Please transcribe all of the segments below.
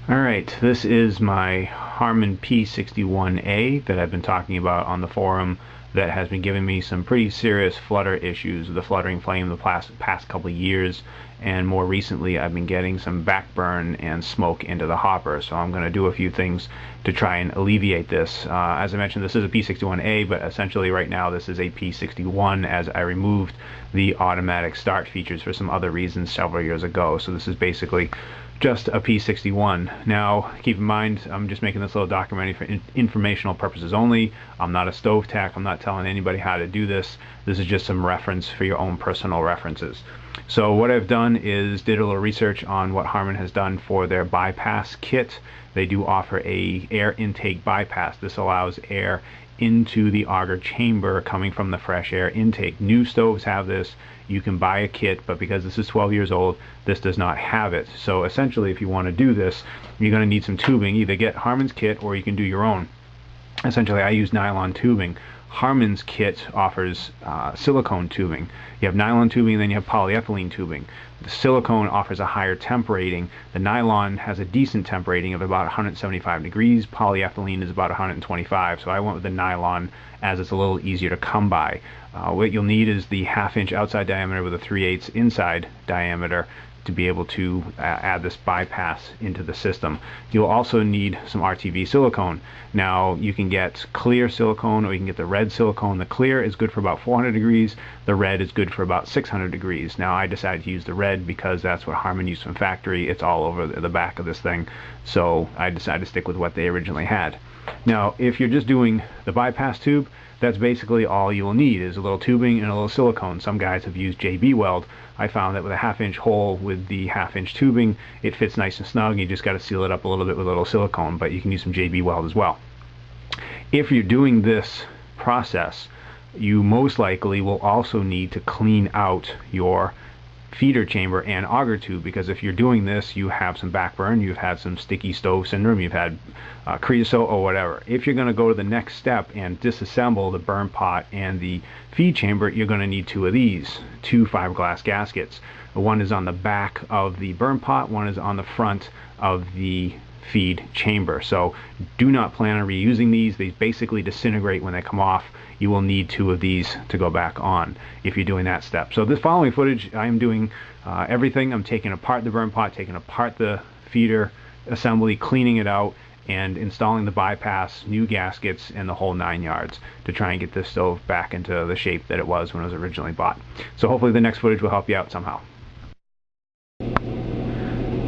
Alright, this is my Harman P61A that I've been talking about on the forum that has been giving me some pretty serious flutter issues with the fluttering flame the past couple of years, and more recently I've been getting some backburn and smoke into the hopper, so I'm going to do a few things to try and alleviate this. As I mentioned, this is a P61A, but essentially right now this is a P61 as I removed the automatic start features for some other reasons several years ago, so this is basically just a P61. Now, keep in mind, I'm just making this little documentary for informational purposes only. I'm not a stove tech. I'm not telling anybody how to do this. This is just some reference for your own personal references. So what I've done is did a little research on what Harman has done for their bypass kit. They do offer a air intake bypass. This allows air into the auger chamber coming from the fresh air intake. New stoves have this. You can buy a kit, but because this is 12 years old, this does not have it. So essentially, if you want to do this, you're going to need some tubing. Either get Harman's kit or you can do your own. Essentially, I use nylon tubing. Harman's kit offers silicone tubing. You have nylon tubing, and then you have polyethylene tubing. The silicone offers a higher temp rating. The nylon has a decent temp rating of about 175 degrees. Polyethylene is about 125, so I went with the nylon as it's a little easier to come by. What you'll need is the 1/2 inch outside diameter with a 3/8 inside diameter to be able to add this bypass into the system. You'll also need some RTV silicone. Now you can get clear silicone or you can get the red silicone. The clear is good for about 400 degrees. The red is good for about 600 degrees. Now I decided to use the red because that's what Harman used from factory. It's all over the back of this thing. So I decided to stick with what they originally had. Now if you're just doing the bypass tube, that's basically all you will need is a little tubing and a little silicone. Some guys have used JB weld. I found that with a 1/2 inch hole with the 1/2 inch tubing, it fits nice and snug. You just got to seal it up a little bit with a little silicone, but you can use some JB weld as well. If you're doing this process, you most likely will also need to clean out your feeder chamber and auger tube, because if you're doing this, you have some backburn, you've had some sticky stove syndrome, you've had creosote or whatever. If you're going to go to the next step and disassemble the burn pot and the feed chamber, you're going to need two of these, two fiberglass gaskets. One is on the back of the burn pot, one is on the front of the feed chamber. So do not plan on reusing these. They basically disintegrate when they come off. You will need two of these to go back on if you're doing that step. So this following footage, I am doing everything. I'm taking apart the burn pot, taking apart the feeder assembly, cleaning it out, and installing the bypass, new gaskets, and the whole 9 yards to try and get this stove back into the shape that it was when it was originally bought. So hopefully the next footage will help you out somehow.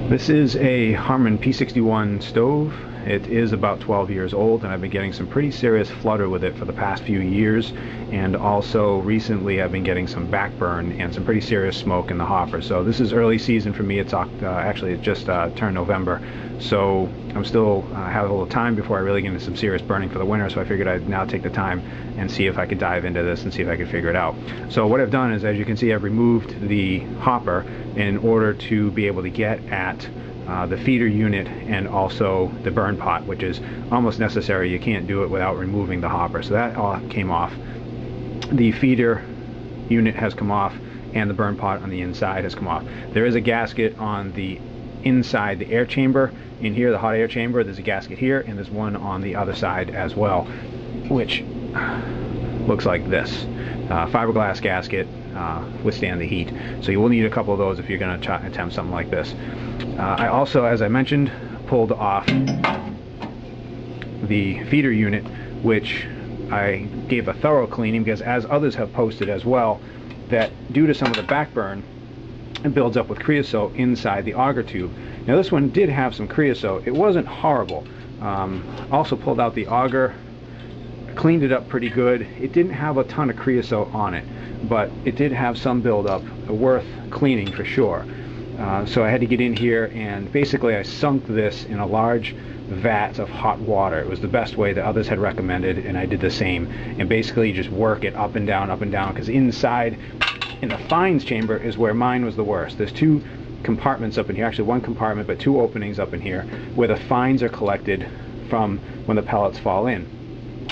This is a Harman P61 stove. It is about 12 years old, and I've been getting some pretty serious flutter with it for the past few years, and also recently I've been getting some backburn and some pretty serious smoke in the hopper. So this is early season for me. It's actually it just turned November, so I'm still have a little time before I really get into some serious burning for the winter, so I figured I'd now take the time and see if I could dive into this and see if I could figure it out. So what I've done is, as you can see, I've removed the hopper in order to be able to get at the feeder unit and also the burn pot, which is almost necessary. You can't do it without removing the hopper. So that all came off. The feeder unit has come off, and the burn pot on the inside has come off. There is a gasket on the inside the air chamber. In here, the hot air chamber, there's a gasket here, and there's one on the other side as well, which looks like this. Fiberglass gasket, withstand the heat. So you will need a couple of those if you're going to attempt something like this. I also, as I mentioned, pulled off the feeder unit, which I gave a thorough cleaning because, as others have posted as well, that due to some of the backburn, it builds up with creosote inside the auger tube. Now this one did have some creosote. It wasn't horrible. Also pulled out the auger, cleaned it up pretty good. It didn't have a ton of creosote on it, but it did have some buildup worth cleaning for sure. So I had to get in here, and basically I sunk this in a large vat of hot water. It was the best way that others had recommended, and I did the same. And basically you just work it up and down, because inside in the fines chamber is where mine was the worst. There's two compartments up in here, actually one compartment, but two openings up in here where the fines are collected from when the pellets fall in.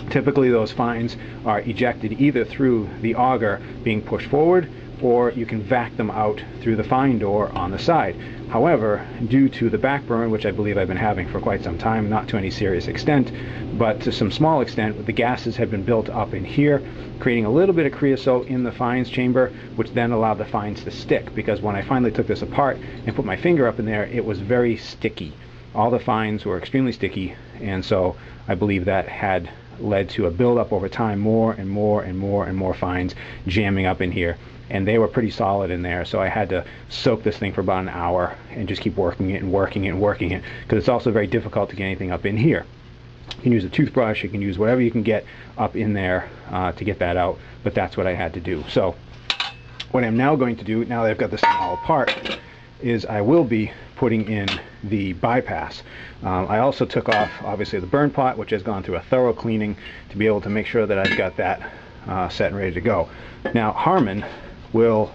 Typically those fines are ejected either through the auger being pushed forward or you can vac them out through the fine door on the side. However, due to the back burn, which I believe I've been having for quite some time, not to any serious extent, but to some small extent, the gases had been built up in here, creating a little bit of creosote in the fines chamber, which then allowed the fines to stick, because when I finally took this apart and put my finger up in there, it was very sticky. All the fines were extremely sticky, and so I believe that had led to a buildup over time, more and more and more and more fines jamming up in here, and they were pretty solid in there. So I had to soak this thing for about an hour and just keep working it and working it and working it, because it's also very difficult to get anything up in here. You can use a toothbrush, you can use whatever you can get up in there to get that out, but that's what I had to do. So what I'm now going to do, now that I've got this thing all apart, is I will be putting in the bypass. I also took off, obviously, the burn pot, which has gone through a thorough cleaning to be able to make sure that I've got that set and ready to go. Now, Harman will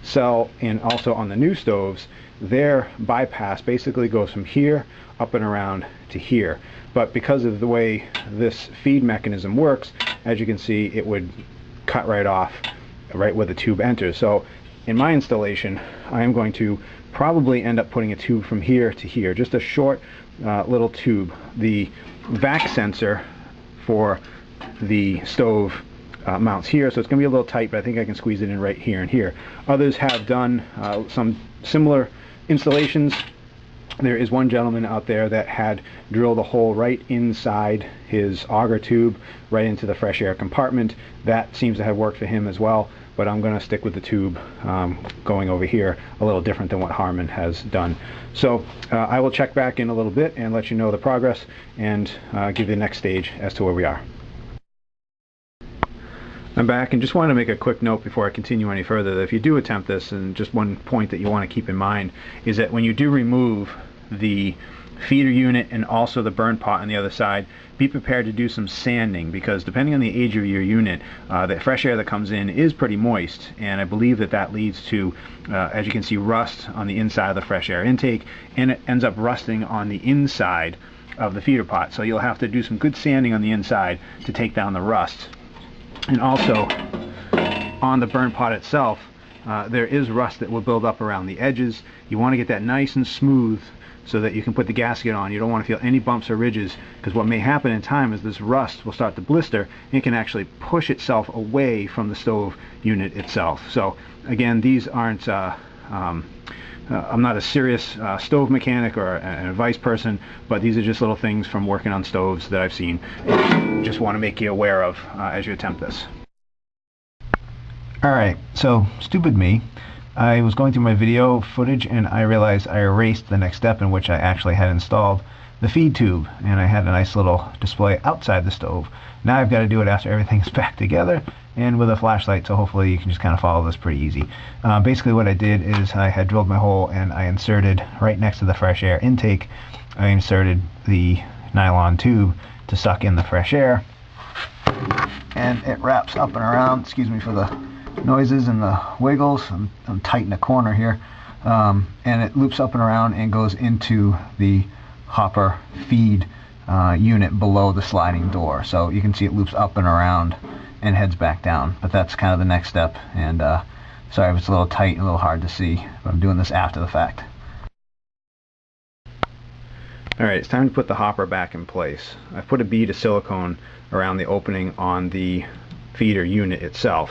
sell, and also on the new stoves, their bypass basically goes from here up and around to here. But because of the way this feed mechanism works, as you can see, it would cut right off right where the tube enters. So in my installation, I am going to probably end up putting a tube from here to here, just a short little tube. The vac sensor for the stove mounts here, so it's going to be a little tight, but I think I can squeeze it in right here and here. Others have done some similar installations. There is one gentleman out there that had drilled a hole right inside his auger tube, right into the fresh air compartment. That seems to have worked for him as well, but I'm going to stick with the tube going over here, a little different than what Harman has done. So I will check back in a little bit and let you know the progress, and give you the next stage as to where we are. I'm back, and just want to make a quick note before I continue any further that if you do attempt this, and just one point that you want to keep in mind is that when you do remove the feeder unit and also the burn pot on the other side, be prepared to do some sanding, because depending on the age of your unit, the fresh air that comes in is pretty moist, and I believe that that leads to, as you can see, rust on the inside of the fresh air intake, and it ends up rusting on the inside of the feeder pot. So you'll have to do some good sanding on the inside to take down the rust. And also on the burn pot itself, there is rust that will build up around the edges. You want to get that nice and smooth so that you can put the gasket on. You don't want to feel any bumps or ridges, because what may happen in time is this rust will start to blister, and it can actually push itself away from the stove unit itself. So again, these aren't I'm not a serious stove mechanic or an advice person, but these are just little things from working on stoves that I've seen, and just want to make you aware of as you attempt this. Alright, so stupid me. I was going through my video footage and I realized I erased the next step, in which I actually had installed the feed tube, and I had a nice little display outside the stove. Now I've got to do it after everything's back together and with a flashlight, so hopefully you can just kind of follow this pretty easy. Basically what I did is I had drilled my hole, and I inserted right next to the fresh air intake, I inserted the nylon tube to suck in the fresh air, and it wraps up and around. Excuse me for the noises and the wiggles. I'm tight in the corner here, and it loops up and around and goes into the hopper feed unit below the sliding door. So you can see it loops up and around and heads back down, but that's kind of the next step. And sorry if it's a little tight and a little hard to see, but I'm doing this after the fact. Alright, it's time to put the hopper back in place. I've put a bead of silicone around the opening on the feeder unit itself,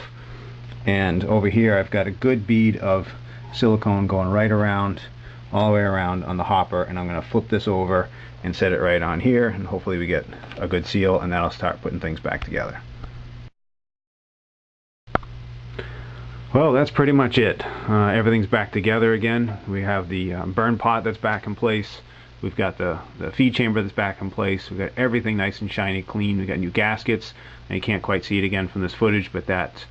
and over here I've got a good bead of silicone going right around, all the way around on the hopper, and I'm going to flip this over and set it right on here, and hopefully we get a good seal, and that'll start putting things back together. Well, that's pretty much it. Everything's back together again. We have the burn pot that's back in place. We've got the feed chamber that's back in place. We've got everything nice and shiny clean. We've got new gaskets, and you can't quite see it again from this footage, but that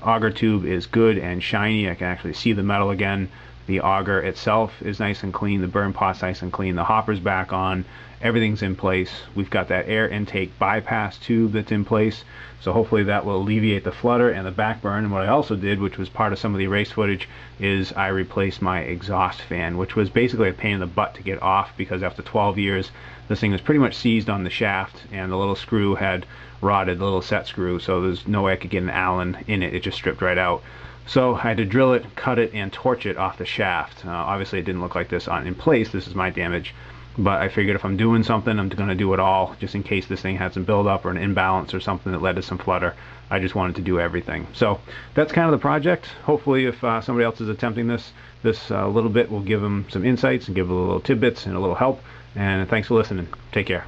auger tube is good and shiny. I can actually see the metal again. The auger itself is nice and clean. The burn pot's nice and clean. The hopper's back on. Everything's in place. We've got that air intake bypass tube that's in place, so hopefully that will alleviate the flutter and the back burn. And what I also did, which was part of some of the erased footage, is I replaced my exhaust fan, which was basically a pain in the butt to get off, because after 12 years this thing was pretty much seized on the shaft, and the little screw had rotted, the little set screw, so there's no way I could get an Allen in it. It just stripped right out. So I had to drill it, cut it, and torch it off the shaft. Obviously it didn't look like this in place. This is my damage. But I figured if I'm doing something, I'm going to do it all, just in case this thing had some buildup or an imbalance or something that led to some flutter. I just wanted to do everything. So that's kind of the project. Hopefully if somebody else is attempting this little bit will give them some insights and give them a little tidbits and a little help. And thanks for listening. Take care.